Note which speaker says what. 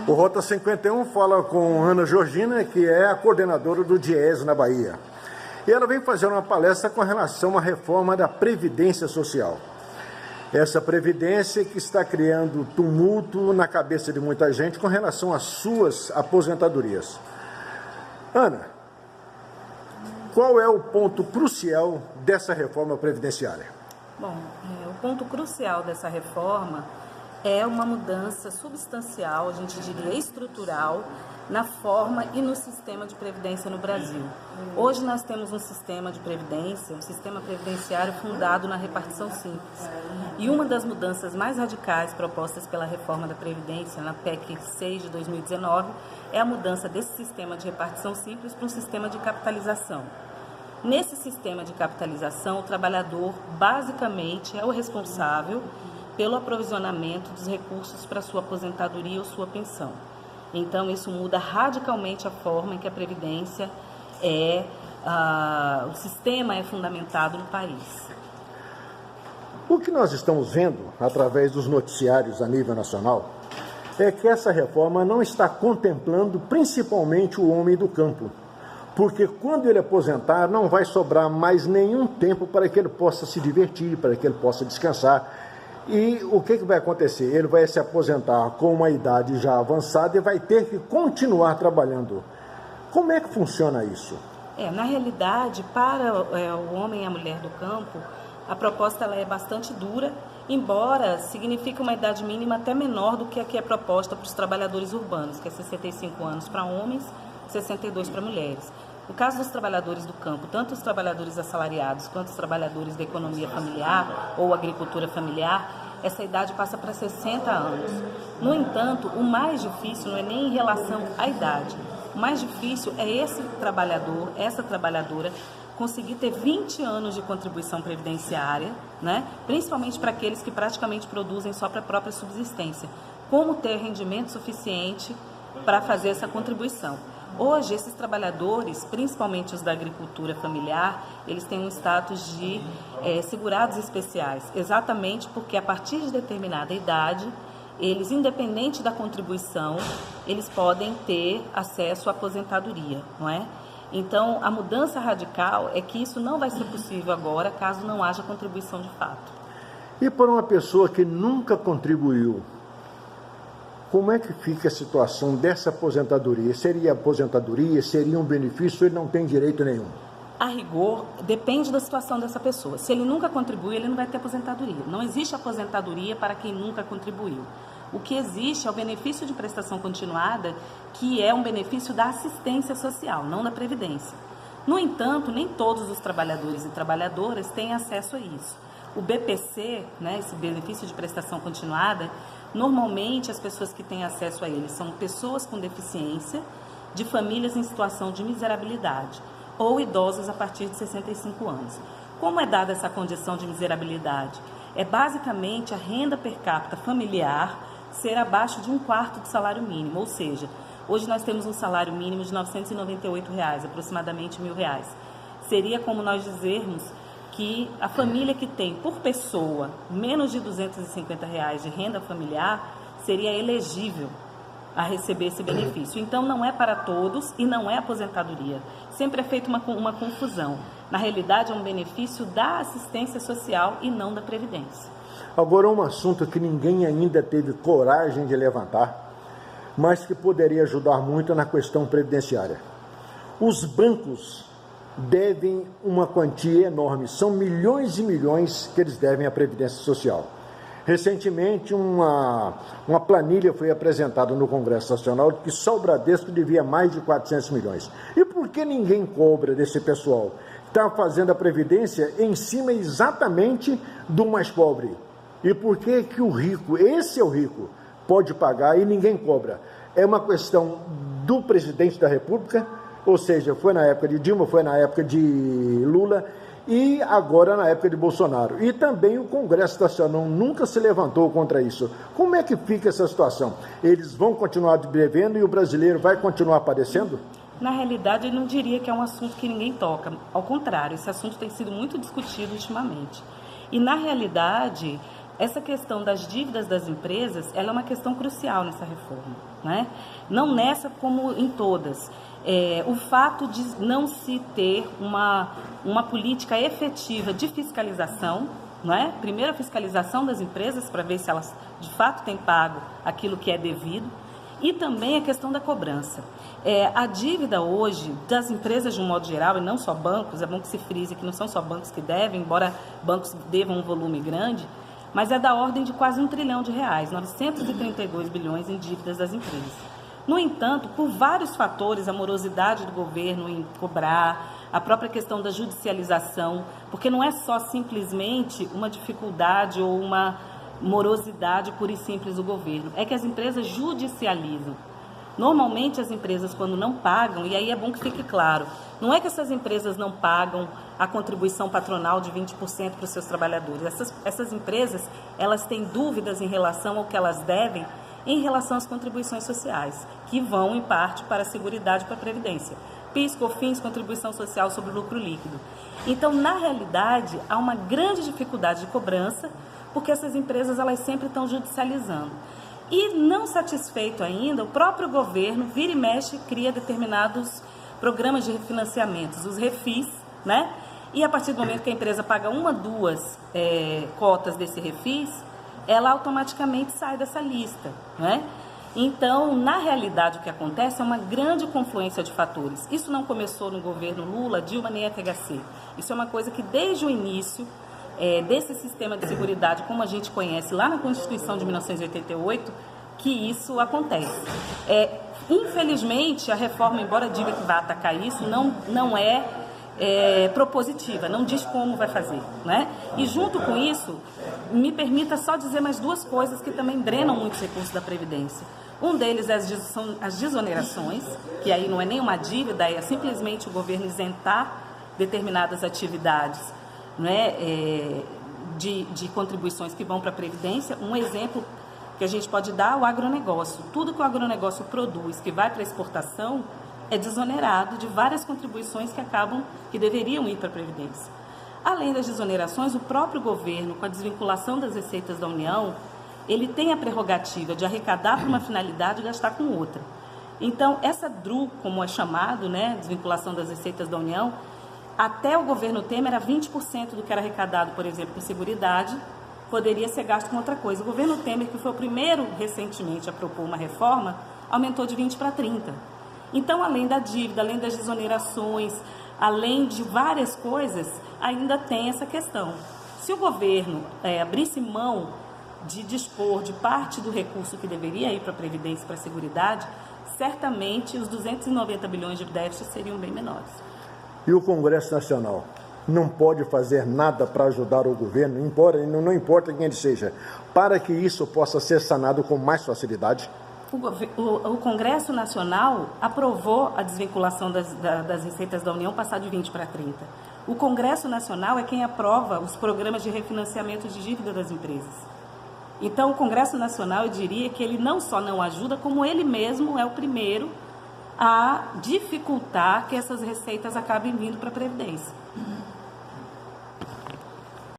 Speaker 1: O Rota 51 fala com Ana Georgina, que é a coordenadora do DIEESE na Bahia. E ela vem fazer uma palestra com relação à reforma da Previdência Social. Essa Previdência que está criando tumulto na cabeça de muita gente com relação às suas aposentadorias. Ana, qual é o ponto crucial dessa reforma previdenciária?
Speaker 2: Bom, o ponto crucial dessa reforma é uma mudança substancial, a gente diria estrutural, na forma e no sistema de previdência no Brasil. Hoje nós temos um sistema de previdência, um sistema previdenciário fundado na repartição simples. E uma das mudanças mais radicais propostas pela reforma da Previdência, na PEC 6 de 2019, é a mudança desse sistema de repartição simples para um sistema de capitalização. Nesse sistema de capitalização, o trabalhador basicamente é o responsável pelo aprovisionamento dos recursos para sua aposentadoria ou sua pensão. Então, isso muda radicalmente a forma em que a Previdência o sistema é fundamentado no país.
Speaker 1: O que nós estamos vendo, através dos noticiários a nível nacional, é que essa reforma não está contemplando principalmente o homem do campo. Porque quando ele aposentar, não vai sobrar mais nenhum tempo para que ele possa se divertir, para que ele possa descansar. E o que vai acontecer? Ele vai se aposentar com uma idade já avançada e vai ter que continuar trabalhando. Como é que funciona isso?
Speaker 2: Na realidade, para o homem e a mulher do campo, a proposta ela é bastante dura, embora signifique uma idade mínima até menor do que a que é proposta para os trabalhadores urbanos, que é 65 anos para homens, 62 para mulheres. No caso dos trabalhadores do campo, tanto os trabalhadores assalariados quanto os trabalhadores da economia familiar ou agricultura familiar, essa idade passa para 60 anos. No entanto, o mais difícil não é nem em relação à idade. O mais difícil é esse trabalhador, essa trabalhadora, conseguir ter 20 anos de contribuição previdenciária, né? Principalmente para aqueles que praticamente produzem só para a própria subsistência. Como ter rendimento suficiente para fazer essa contribuição? Hoje, esses trabalhadores, principalmente os da agricultura familiar, eles têm um status de segurados especiais, exatamente porque a partir de determinada idade, eles, independente da contribuição, eles podem ter acesso à aposentadoria, não é? Então, a mudança radical é que isso não vai ser possível agora, caso não haja contribuição de fato.
Speaker 1: E para uma pessoa que nunca contribuiu, como é que fica a situação dessa aposentadoria? Seria aposentadoria? Seria um benefício? Ele não tem direito nenhum?
Speaker 2: A rigor, depende da situação dessa pessoa. Se ele nunca contribuiu, ele não vai ter aposentadoria. Não existe aposentadoria para quem nunca contribuiu. O que existe é o benefício de prestação continuada, que é um benefício da assistência social, não da previdência. No entanto, nem todos os trabalhadores e trabalhadoras têm acesso a isso. O BPC, né, esse benefício de prestação continuada, normalmente as pessoas que têm acesso a ele são pessoas com deficiência, de famílias em situação de miserabilidade ou idosos a partir de 65 anos. Como é dada essa condição de miserabilidade? É basicamente a renda per capita familiar ser abaixo de 1/4 do salário mínimo, ou seja, hoje nós temos um salário mínimo de R$ 998, aproximadamente R$ 1.000. Seria como nós dizermos que a família que tem por pessoa menos de R$ 250 de renda familiar seria elegível a receber esse benefício. Então não é para todos e não é aposentadoria. Sempre é feita uma confusão. Na realidade é um benefício da assistência social e não da previdência.
Speaker 1: Agora um assunto que ninguém ainda teve coragem de levantar, mas que poderia ajudar muito na questão previdenciária. Os bancos devem uma quantia enorme, são milhões e milhões que eles devem à Previdência Social. Recentemente, uma planilha foi apresentada no Congresso Nacional de que só o Bradesco devia mais de 400 milhões. E por que ninguém cobra desse pessoal? Está fazendo a Previdência em cima exatamente do mais pobre. E por que que o rico, esse é o rico, pode pagar e ninguém cobra? É uma questão do presidente da República, ou seja, foi na época de Dilma, foi na época de Lula e agora na época de Bolsonaro. E também o Congresso Nacional nunca se levantou contra isso. Como é que fica essa situação? Eles vão continuar devendo e o brasileiro vai continuar padecendo?
Speaker 2: Na realidade, eu não diria que é um assunto que ninguém toca. Ao contrário, esse assunto tem sido muito discutido ultimamente. E na realidade, essa questão das dívidas das empresas, ela é uma questão crucial nessa reforma, né? Não nessa como em todas. O fato de não se ter uma política efetiva de fiscalização, não é? Primeiro a fiscalização das empresas para ver se elas de fato têm pago aquilo que é devido, e também a questão da cobrança. A dívida hoje das empresas de um modo geral, e não só bancos, é bom que se frise que não são só bancos que devem, embora bancos devam um volume grande, mas é da ordem de quase R$1 trilhão, 932 bilhões em dívidas das empresas. No entanto, por vários fatores, a morosidade do governo em cobrar, a própria questão da judicialização, porque não é só simplesmente uma dificuldade ou uma morosidade pura e simples do governo, é que as empresas judicializam. Normalmente as empresas, quando não pagam, e aí é bom que fique claro, não é que essas empresas não pagam a contribuição patronal de 20% para os seus trabalhadores. Essas empresas, elas têm dúvidas em relação ao que elas devem em relação às contribuições sociais, que vão, em parte, para a Seguridade e para a Previdência. PIS, COFINS, contribuição social sobre o lucro líquido. Então, na realidade, há uma grande dificuldade de cobrança, porque essas empresas, elas sempre estão judicializando. E, não satisfeito ainda, o próprio governo, vira e mexe, cria determinados programas de refinanciamentos, os refis, né? E a partir do momento que a empresa paga uma, duas cotas desse refis, ela automaticamente sai dessa lista, né? Então, na realidade, o que acontece é uma grande confluência de fatores. Isso não começou no governo Lula, Dilma nem FHC. Isso é uma coisa que, desde o início desse sistema de seguridade, como a gente conhece lá na Constituição de 1988, que isso acontece. Infelizmente, a reforma, embora diga que vai atacar isso, não é propositiva, não diz como vai fazer, né? E junto com isso, me permita só dizer mais duas coisas que também drenam muitos recursos da Previdência. Um deles são as desonerações, que aí não é nem uma dívida, é simplesmente o governo isentar determinadas atividades, né, de contribuições que vão para a Previdência. Um exemplo que a gente pode dar é o agronegócio. Tudo que o agronegócio produz, que vai para a exportação, é desonerado de várias contribuições que deveriam ir para a Previdência. Além das desonerações, o próprio governo, com a desvinculação das receitas da União, ele tem a prerrogativa de arrecadar para uma finalidade e gastar com outra. Então, essa DRU, como é chamado, né, desvinculação das receitas da União, até o governo Temer era 20% do que era arrecadado, por exemplo, com Seguridade, poderia ser gasto com outra coisa. O governo Temer, que foi o primeiro recentemente a propor uma reforma, aumentou de 20% para 30%. Então, além da dívida, além das desonerações, além de várias coisas, ainda tem essa questão. Se o governo abrisse mão de dispor de parte do recurso que deveria ir para a Previdência e para a Seguridade, certamente os 290 bilhões de déficit seriam bem menores.
Speaker 1: E o Congresso Nacional não pode fazer nada para ajudar o governo, não importa quem ele seja, para que isso possa ser sanado com mais facilidade?
Speaker 2: O Congresso Nacional aprovou a desvinculação das receitas da União passar de 20% para 30%. O Congresso Nacional é quem aprova os programas de refinanciamento de dívida das empresas. Então, o Congresso Nacional, eu diria que ele não só não ajuda, como ele mesmo é o primeiro a dificultar que essas receitas acabem vindo para a Previdência.